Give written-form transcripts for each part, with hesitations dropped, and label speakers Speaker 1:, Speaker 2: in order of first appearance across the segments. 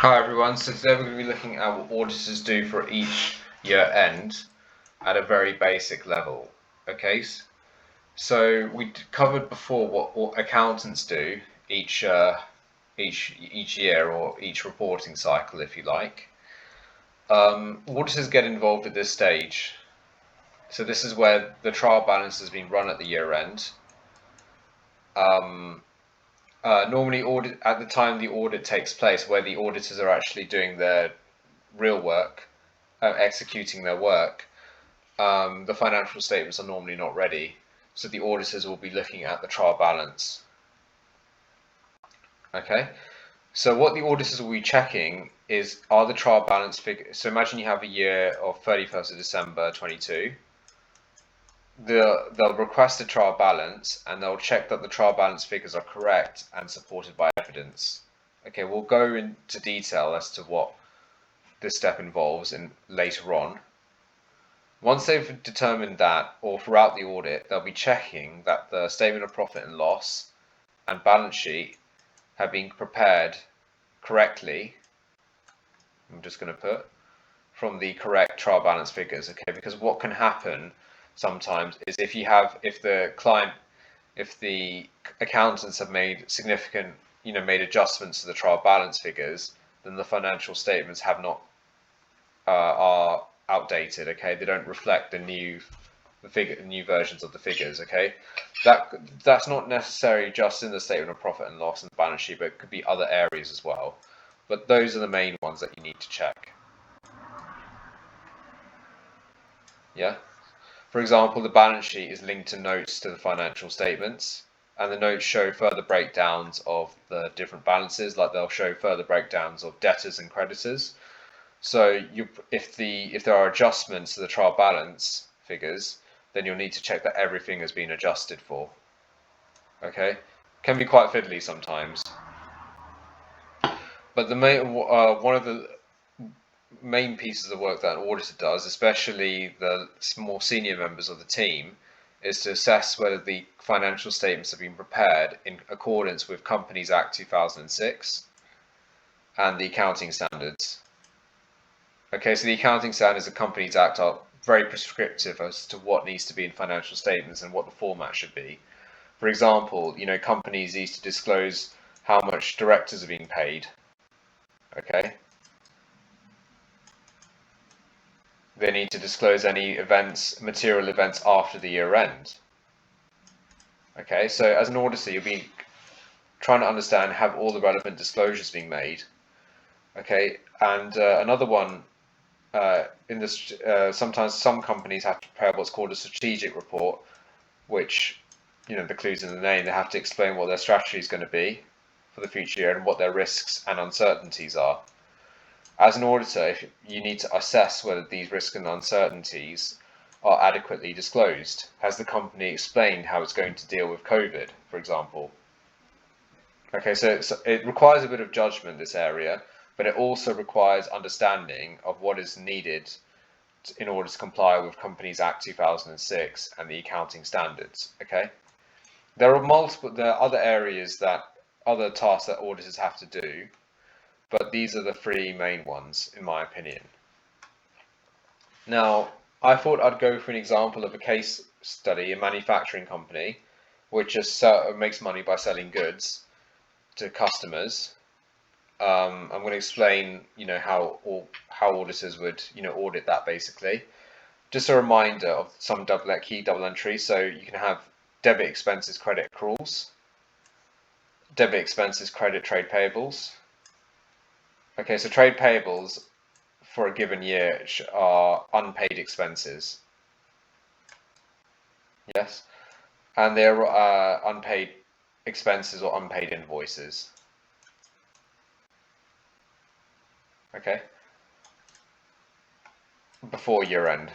Speaker 1: Hi everyone, so today we're going to be looking at what auditors do for each year end at a very basic level. Okay, so we covered before what accountants do each year or each reporting cycle, if you like. Auditors get involved at this stage. So this is where the trial balance has been run at the year end. Normally at the time the audit takes place, where the auditors are actually doing their real work, executing their work, the financial statements are normally not ready, so the auditors will be looking at the trial balance. Okay, so what the auditors will be checking are the trial balance figures. So imagine you have a year of 31st of December 22. They'll request a trial balance and they'll check that the trial balance figures are correct and supported by evidence. Okay, we'll go into detail as to what this step involves later on. Once they've determined that, or throughout the audit, they'll be checking that the statement of profit and loss and balance sheet have been prepared correctly. I'm just going to put from the correct trial balance figures, okay? Because what can happen sometimes is if the accountants have made significant, made adjustments to the trial balance figures, then the financial statements have not are outdated. Okay, they don't reflect the new versions of the figures. Okay, that's not necessarily just in the statement of profit and loss and the balance sheet, but it could be other areas as well. But those are the main ones that you need to check. Yeah. For example, the balance sheet is linked to notes to the financial statements, and the notes show further breakdowns of the different balances, like they'll show further breakdowns of debtors and creditors. So if there are adjustments to the trial balance figures, then you'll need to check that everything has been adjusted for. Okay, can be quite fiddly sometimes. But one of the main pieces of work that an auditor does, especially the more senior members of the team, is to assess whether the financial statements have been prepared in accordance with Companies Act 2006 and the accounting standards. Okay, so the accounting standards of Companies Act are very prescriptive as to what needs to be in financial statements and what the format should be. For example, companies need to disclose how much directors are being paid. Okay. They need to disclose any material events after the year end. Okay, so as an auditor, you'll be trying to understand, have all the relevant disclosures being made. Okay, and another one, sometimes some companies have to prepare what's called a strategic report, which, the clue's in the name. They have to explain what their strategy is going to be for the future year and what their risks and uncertainties are. As an auditor, you need to assess whether these risks and uncertainties are adequately disclosed. Has the company explained how it's going to deal with COVID, for example? Okay, so it requires a bit of judgment, this area, but it also requires understanding of what is needed in order to comply with Companies Act 2006 and the accounting standards. Okay, there are other areas other tasks that auditors have to do, but these are the three main ones, in my opinion. Now, I thought I'd go for an example of a case study, a manufacturing company, which just makes money by selling goods to customers. I'm going to explain, how auditors would, audit that basically. Just a reminder of some key double entries. So you can have debit expenses, credit accruals, debit expenses, credit trade payables. Okay, so trade payables for a given year are unpaid expenses. Yes, and they're unpaid expenses or unpaid invoices. Okay, before year end.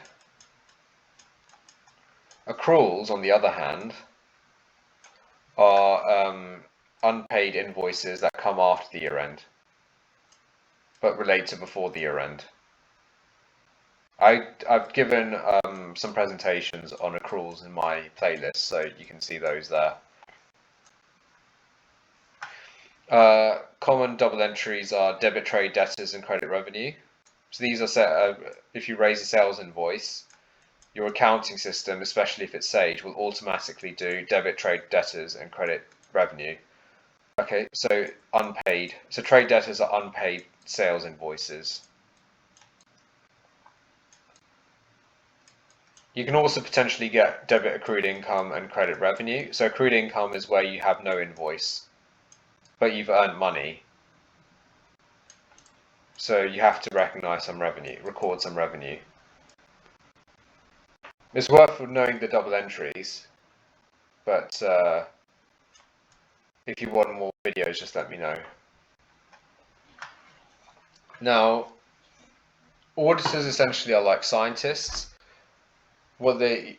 Speaker 1: Accruals, on the other hand, are unpaid invoices that come after the year end, but relate to before the year end. I've given some presentations on accruals in my playlist, so you can see those there. common double entries are debit trade debtors and credit revenue. So these are set, if you raise a sales invoice, your accounting system, especially if it's Sage, will automatically do debit trade debtors and credit revenue. Okay, so unpaid. So trade debtors are unpaid sales invoices. You can also potentially get debit accrued income and credit revenue. So accrued income is where you have no invoice, but you've earned money. So you have to recognize some revenue, record some revenue. It's worth knowing the double entries, but if you want more videos, just let me know. Now, auditors essentially are like scientists. Well, they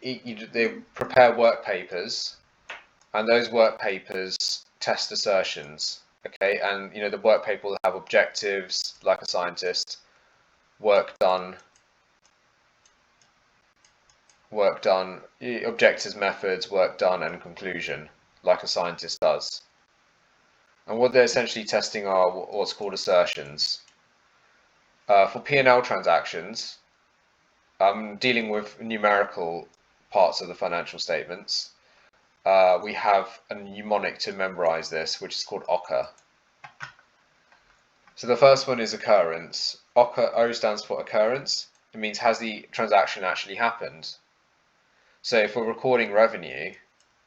Speaker 1: prepare work papers, and those work papers test assertions. Okay, and the work paper will have objectives like a scientist, work done, objectives, methods, work done, and conclusion like a scientist does. And what they're essentially testing are what's called assertions. For P&L transactions, dealing with numerical parts of the financial statements, we have a mnemonic to memorize this, which is called occur. So the first one is occurrence. O stands for occurrence. It means, has the transaction actually happened? So if we're recording revenue,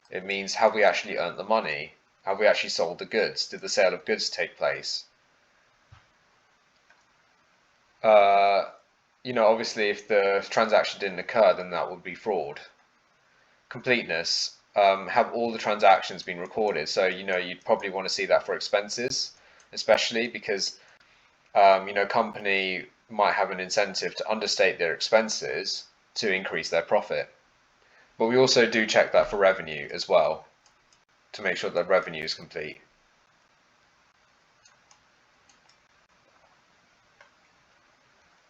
Speaker 1: it means, have we actually earned the money? Have we actually sold the goods? Did the sale of goods take place? Obviously if the transaction didn't occur, then that would be fraud. Completeness. Have all the transactions been recorded? So you'd probably want to see that for expenses, especially because company might have an incentive to understate their expenses to increase their profit. But we also do check that for revenue as well, to make sure that revenue is complete.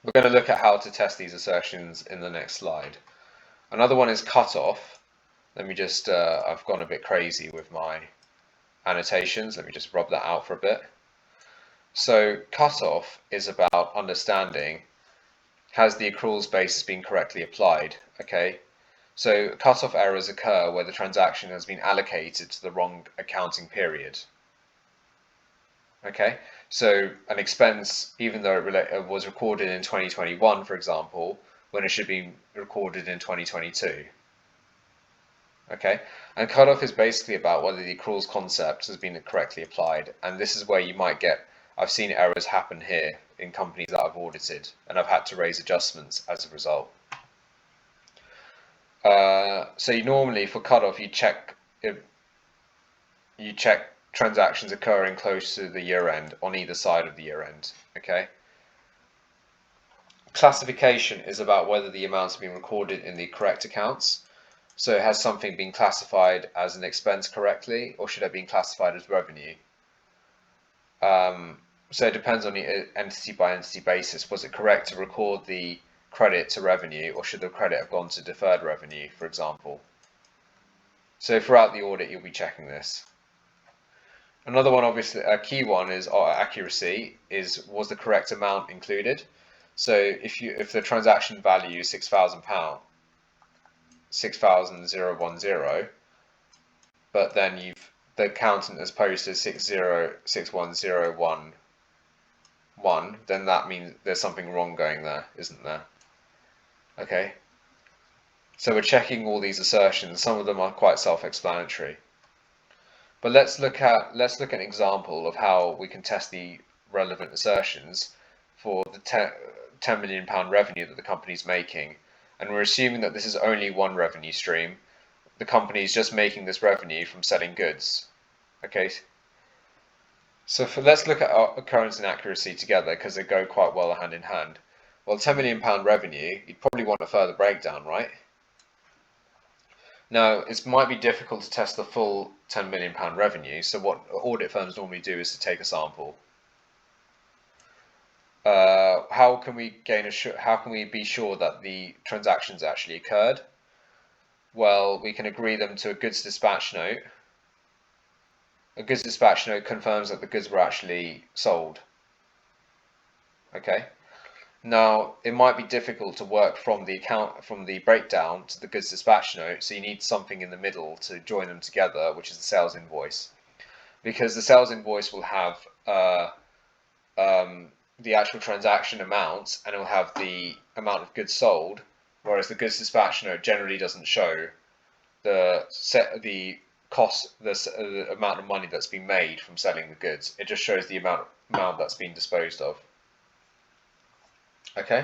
Speaker 1: We're going to look at how to test these assertions in the next slide. Another one is cutoff. Let me just, I've gone a bit crazy with my annotations. Let me just rub that out for a bit. So cutoff is about understanding, has the accruals basis been correctly applied? Okay, so cutoff errors occur where the transaction has been allocated to the wrong accounting period. Okay, so an expense, even though it was recorded in 2021, for example, when it should be recorded in 2022. Okay, and cutoff is basically about whether the accruals concept has been correctly applied, and this is where you might get, I've seen errors happen here in companies that I've audited, and I've had to raise adjustments as a result. So normally for cutoff, you check transactions occurring close to the year end on either side of the year end. Okay. Classification is about whether the amounts have been recorded in the correct accounts. So has something been classified as an expense correctly, or should it have been classified as revenue? So it depends on the entity by entity basis. Was it correct to record the credit to revenue, or should the credit have gone to deferred revenue, for example? So throughout the audit, you'll be checking this. Another one, obviously, a key one is accuracy, was the correct amount included? So if the transaction value is £6,000, 6,010, but then the accountant has posted 6061011, then that means there's something wrong going there, isn't there? Okay. So we're checking all these assertions. Some of them are quite self-explanatory. But let's look at an example of how we can test the relevant assertions for the £10 million revenue that the company is making. And we're assuming that this is only one revenue stream. The company is just making this revenue from selling goods. Okay. So let's look at occurrence and accuracy together, because they go quite well hand in hand. Well, £10 million revenue, you'd probably want a further breakdown, right? Now, it might be difficult to test the full £10 million revenue, so what audit firms normally do is to take a sample. How can we be sure that the transactions actually occurred? Well, we can agree them to a goods dispatch note. a goods dispatch note confirms that the goods were actually sold. Okay. Now, it might be difficult to work from the breakdown to the goods dispatch note, so you need something in the middle to join them together, which is the sales invoice. Because the sales invoice will have the actual transaction amount, and it will have the amount of goods sold, whereas the goods dispatch note generally doesn't show the amount of money that's been made from selling the goods. It just shows the amount that's been disposed of. Okay.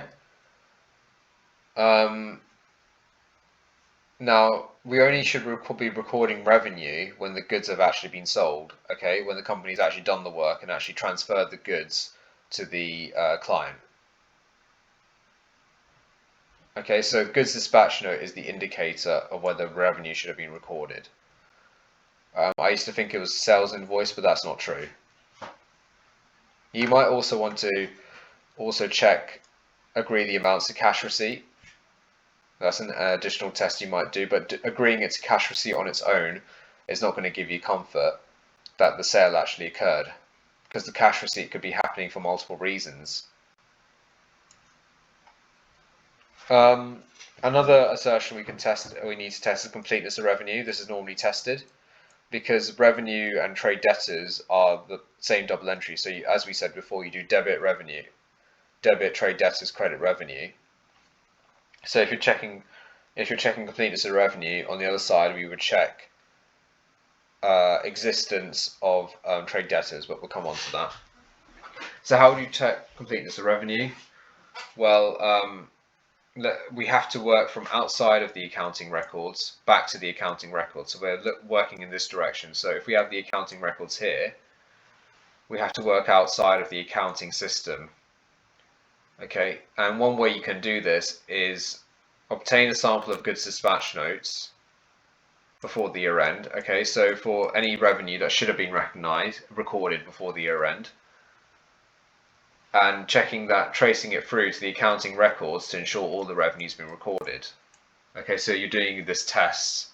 Speaker 1: Now, we only should be recording revenue when the goods have actually been sold, okay, when the company's actually done the work and actually transferred the goods to the client. Okay, so goods dispatch note is the indicator of whether revenue should have been recorded. I used to think it was sales invoice, but that's not true. You might also want to agree the amounts to cash receipt. That's an additional test you might do, but agreeing it to cash receipt on its own is not going to give you comfort that the sale actually occurred, because the cash receipt could be happening for multiple reasons. Another assertion we need to test is completeness of revenue. This is normally tested because revenue and trade debtors are the same double entry. So as we said before, you do debit revenue, debit trade debtors, credit revenue. So if you're checking completeness of revenue, on the other side we would check existence of trade debtors, but we'll come on to that. So how do you check completeness of revenue? Well, we have to work from outside of the accounting records back to the accounting records. So we're working in this direction. So if we have the accounting records here, we have to work outside of the accounting system. Okay, and one way you can do this is obtain a sample of goods dispatch notes before the year end. Okay, so for any revenue that should have been recorded before the year end, and tracing it through to the accounting records to ensure all the revenue's been recorded. Okay, so you're doing this test.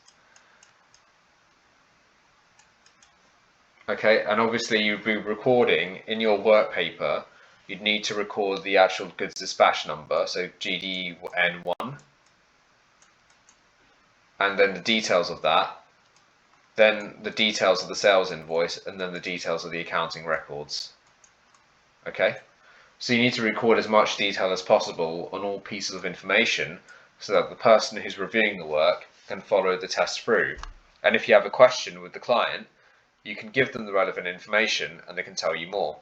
Speaker 1: Okay, and obviously you'd be recording in your work paper, you'd need to record the actual goods dispatch number, so GDN1, and then the details of that, then the details of the sales invoice, and then the details of the accounting records. Okay? So you need to record as much detail as possible on all pieces of information so that the person who's reviewing the work can follow the test through. And if you have a question with the client, you can give them the relevant information and they can tell you more.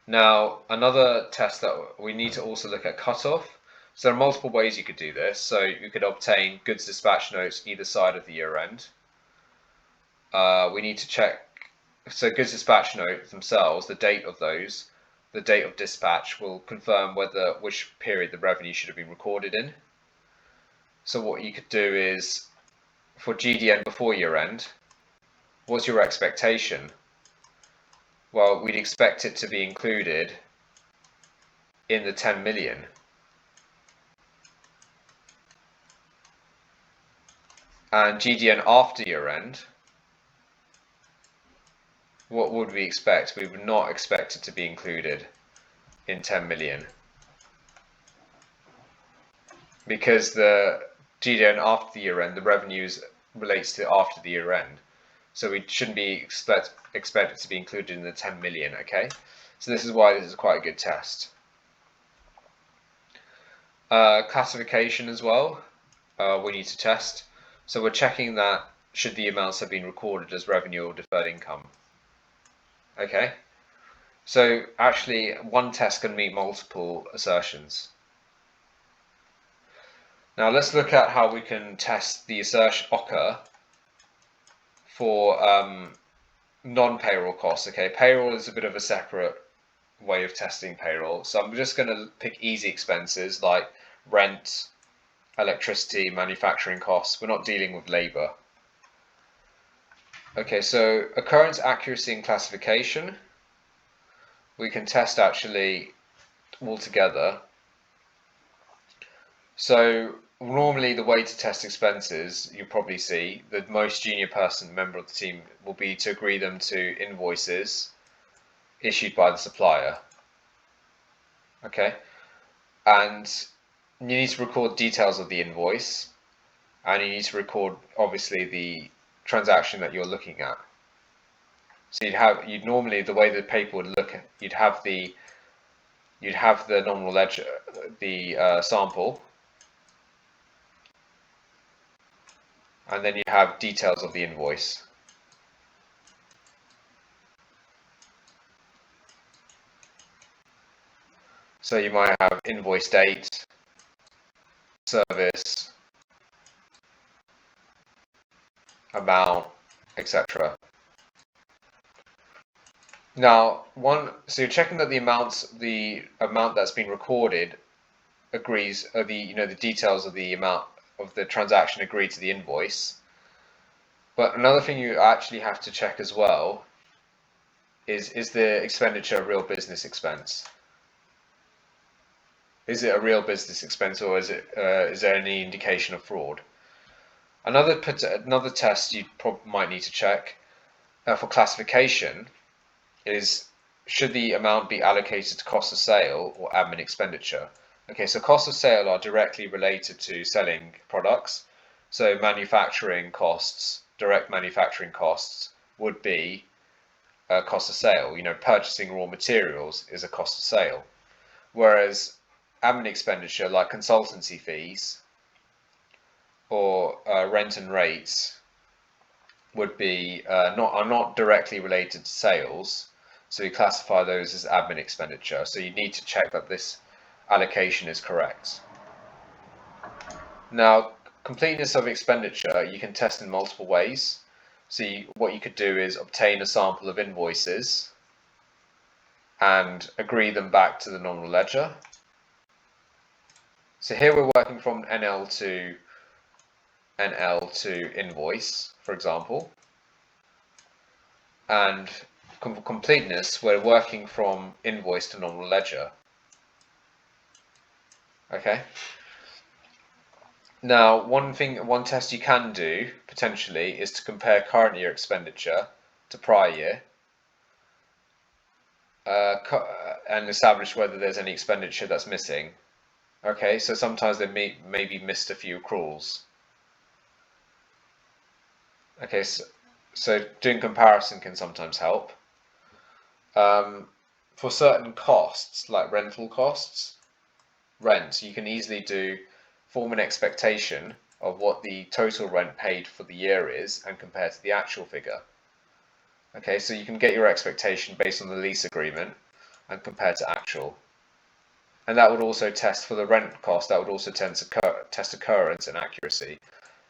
Speaker 1: Now, another test that we need to also look at cutoff. So there are multiple ways you could do this. So you could obtain goods dispatch notes either side of the year end. We need to check. So goods dispatch notes themselves, the date of dispatch will confirm which period the revenue should have been recorded in. So what you could do is, for GDN before year end, what's your expectation? Well, we'd expect it to be included in the 10 million. And GDN after year end, what would we expect? We would not expect it to be included in 10 million. Because the GDN after the year end, the revenues relates to after the year end. So we shouldn't be expect it to be included in the 10 million, okay? So this is why this is quite a good test. Classification as well, we need to test. So we're checking that should the amounts have been recorded as revenue or deferred income. Okay, so actually one test can meet multiple assertions. Now let's look at how we can test the assertion occur for non-payroll costs. Okay, payroll is a bit of a separate way of testing payroll. So I'm just going to pick easy expenses like rent, electricity, manufacturing costs. We're not dealing with labor. Okay, so occurrence, accuracy, and classification we can test actually all together. So normally the way to test expenses, you probably see the most junior member of the team will be to agree them to invoices issued by the supplier. Okay, and you need to record details of the invoice, and you need to record obviously the transaction that you're looking at. So you'd normally, the way the paper would look, you'd have the nominal ledger, the sample, and then you have details of the invoice. So you might have invoice date, service, amount, etc. Now, so you're checking that the amount that's been recorded agrees, the details of the amount of the transaction agree to the invoice. But another thing you actually have to check as well is the expenditure a real business expense? Is it a real business expense, or is there any indication of fraud? Another test you might need to check for classification is, should the amount be allocated to cost of sale or admin expenditure? Okay, so cost of sale are directly related to selling products. So manufacturing costs, direct manufacturing costs, would be a cost of sale. Purchasing raw materials is a cost of sale. Whereas admin expenditure, like consultancy fees or rent and rates, would be are not directly related to sales. So we classify those as admin expenditure. So you need to check that this allocation is correct. Now, completeness of expenditure you can test in multiple ways. So what you could do is obtain a sample of invoices and agree them back to the nominal ledger. So here we're working from NL to invoice, for example. And for completeness, we're working from invoice to nominal ledger. Okay. Now, one test you can do potentially is to compare current year expenditure to prior year, and establish whether there's any expenditure that's missing. Okay, so sometimes they maybe missed a few accruals. Okay, so doing comparison can sometimes help. For certain costs, like rental costs, rent, you can easily form an expectation of what the total rent paid for the year is and compare to the actual figure. Okay, so you can get your expectation based on the lease agreement and compare to actual. And that would also test for the rent cost, that would also test occurrence and accuracy.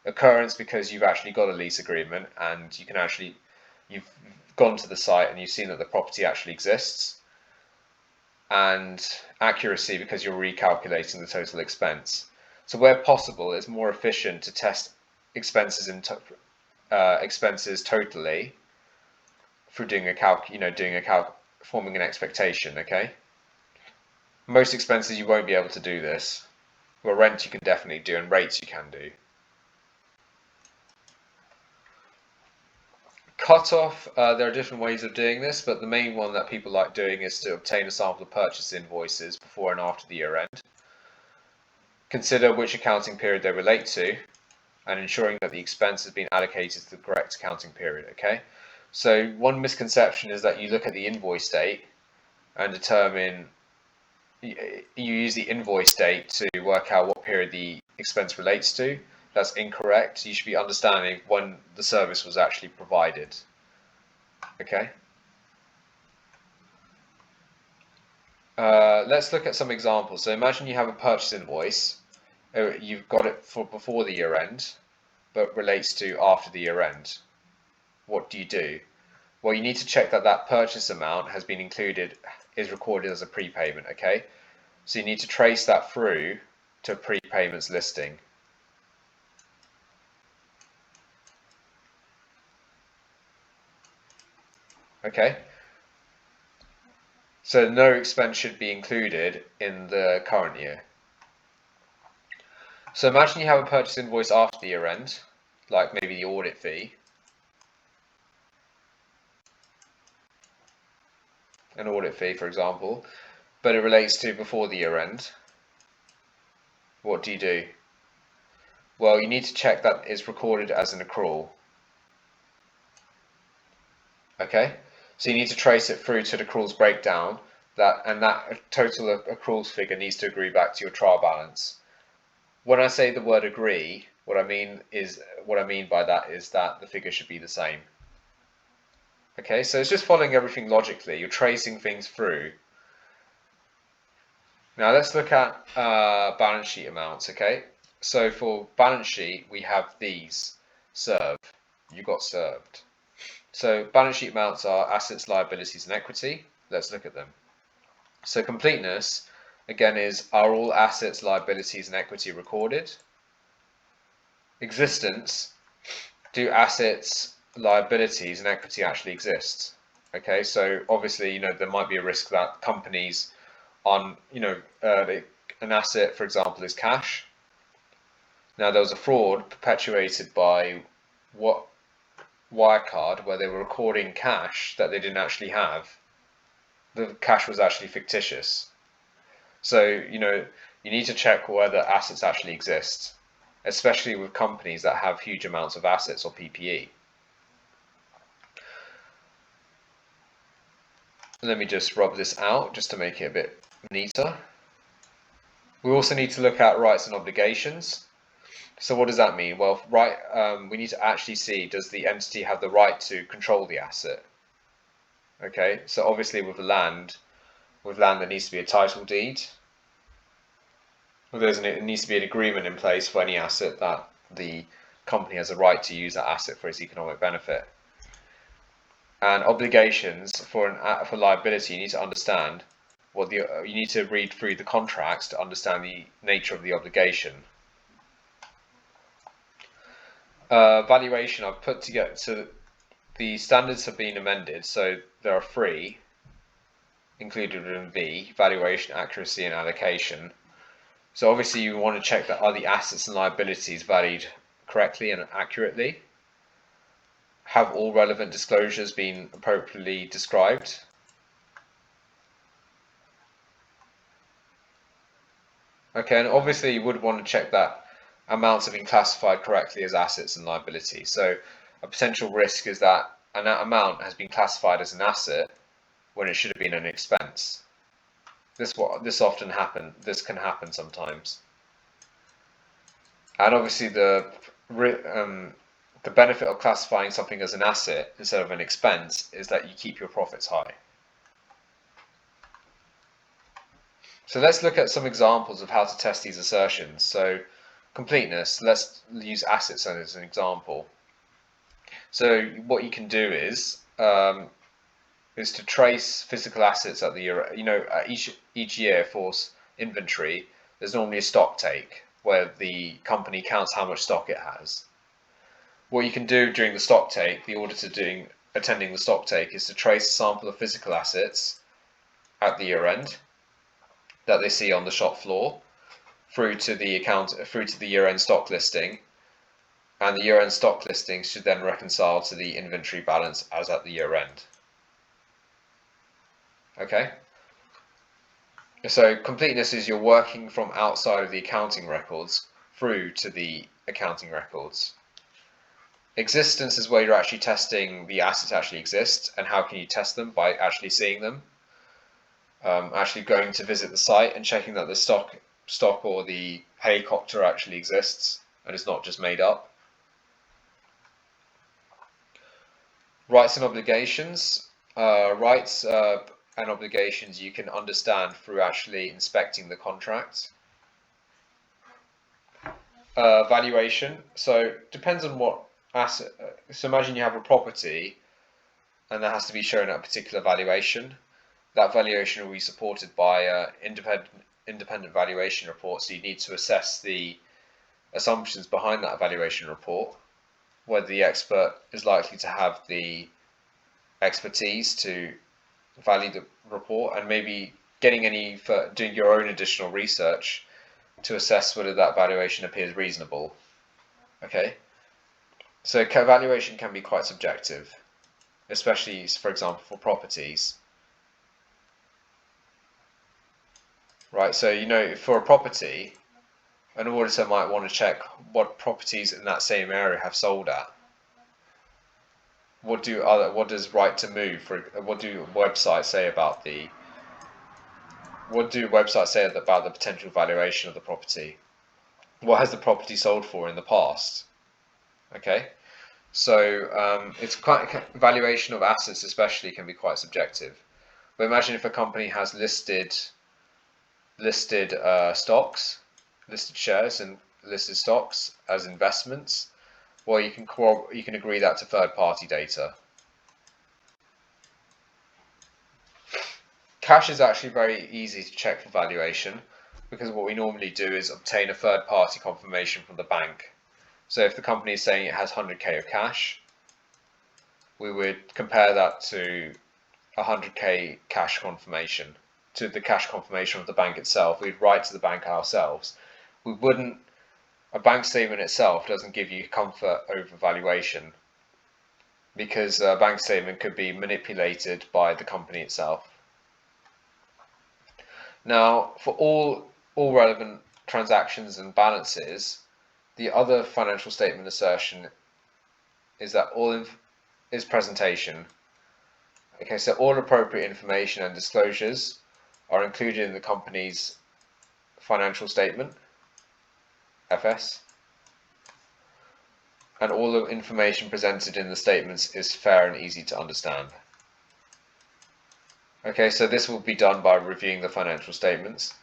Speaker 1: Occurrence because you've actually got a lease agreement and you've gone to the site and you've seen that the property actually exists. And accuracy because you're recalculating the total expense. So where possible, it's more efficient to test expenses expenses totally through doing forming an expectation. Okay. Most expenses you won't be able to do this. Well, rent you can definitely do, and rates you can do. Cut-off, there are different ways of doing this, but the main one that people like doing is to obtain a sample of purchase invoices before and after the year end. Consider which accounting period they relate to, and ensuring that the expense has been allocated to the correct accounting period. Okay, so one misconception is that you look at the invoice date and determine, you use the invoice date to work out what period the expense relates to. That's incorrect. You should be understanding when the service was actually provided. Okay. Let's look at some examples. So imagine you have a purchase invoice. You've got it for before the year end, but relates to after the year end. What do you do? Well, you need to check that that purchase amount has been is recorded as a prepayment. Okay. So you need to trace that through to prepayments listing. Okay, so no expense should be included in the current year. So imagine you have a purchase invoice after the year end, like maybe the audit fee, an audit fee for example, but it relates to before the year end. What do you do? Well, you need to check that it's recorded as an accrual. Okay, so you need to trace it through to the accruals breakdown, and that total accruals figure needs to agree back to your trial balance. When I say the word agree, what I mean by that is that the figure should be the same. Okay, so it's just following everything logically. You're tracing things through. Now let's look at balance sheet amounts. Okay, so for balance sheet we have these. Serve. You got served. So balance sheet amounts are assets, liabilities, and equity. Let's look at them. So completeness, again, are all assets, liabilities, and equity recorded? Existence, do assets, liabilities, and equity actually exist? Okay, so obviously, there might be a risk that companies an asset, for example, is cash. Now, there was a fraud perpetuated by Wirecard where they were recording cash that they didn't actually have. The cash was actually fictitious. So, you need to check whether assets actually exist, especially with companies that have huge amounts of assets or PPE. Let me just rub this out just to make it a bit neater. We also need to look at rights and obligations. So what does that mean? Well, we need to actually see, does the entity have the right to control the asset? Okay, so obviously with land there needs to be a title deed. It needs to be an agreement in place for any asset that the company has a right to use that asset for its economic benefit. And obligations for liability, you need to understand you need to read through the contracts to understand the nature of the obligation. Valuation, I've put together, so the standards have been amended, so there are 3 included in V: valuation, accuracy, and allocation. So obviously you want to check that are the assets and liabilities valued correctly and accurately? Have all relevant disclosures been appropriately described? Okay, and obviously you would want to check that amounts have been classified correctly as assets and liabilities. So a potential risk is that an amount has been classified as an asset when it should have been an expense. This can happen sometimes. And obviously the benefit of classifying something as an asset instead of an expense is that you keep your profits high. So let's look at some examples of how to test these assertions. So completeness, let's use assets as an example. So what you can do is to trace physical assets at the year. Each year for inventory, there's normally a stock take where the company counts how much stock it has. What you can do during the stock take, the auditor attending the stock take, is to trace a sample of physical assets at the year end that they see on the shop floor through to the year end stock listing, and the year end stock listing should then reconcile to the inventory balance as at the year end. Okay, so completeness is you're working from outside of the accounting records through to the accounting records. Existence is where you're actually testing the assets actually exist, and how can you test them? By actually seeing them, actually going to visit the site and checking that the stock or the helicopter actually exists and is not just made up. Rights and obligations. Rights and obligations you can understand through actually inspecting the contract. Valuation. So depends on what asset. So imagine you have a property and that has to be shown at a particular valuation. That valuation will be supported by independent valuation report. So you need to assess the assumptions behind that valuation report, whether the expert is likely to have the expertise to value the report, and maybe doing your own additional research to assess whether that valuation appears reasonable. Okay, so valuation can be quite subjective, especially, for example, for properties. Right, so for a property, an auditor might want to check what properties in that same area have sold at. What does right to move, what do websites say about the potential valuation of the property? What has the property sold for in the past? Okay, so it's quite valuation of assets, especially, can be quite subjective. But imagine if a company has listed stocks, listed shares, and listed stocks as investments. Well, you can agree that to third-party data. Cash is actually very easy to check for valuation, because what we normally do is obtain a third-party confirmation from the bank. So if the company is saying it has 100k of cash, we would compare that to 100k cash confirmation, to the cash confirmation of the bank itself. We'd write to the bank ourselves. A bank statement itself doesn't give you comfort over valuation, because a bank statement could be manipulated by the company itself. Now, for all relevant transactions and balances, the other financial statement assertion is that is presentation. Okay, so all appropriate information and disclosures are included in the company's financial statement, FS, and all the information presented in the statements is fair and easy to understand. Okay, so this will be done by reviewing the financial statements.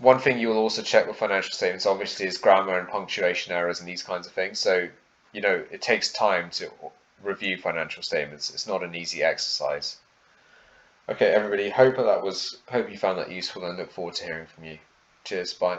Speaker 1: One thing you will also check with financial statements, obviously, is grammar and punctuation errors and these kinds of things. So, it takes time to review financial statements. It's not an easy exercise. Okay, everybody, hope you found that useful, and look forward to hearing from you. Cheers, bye.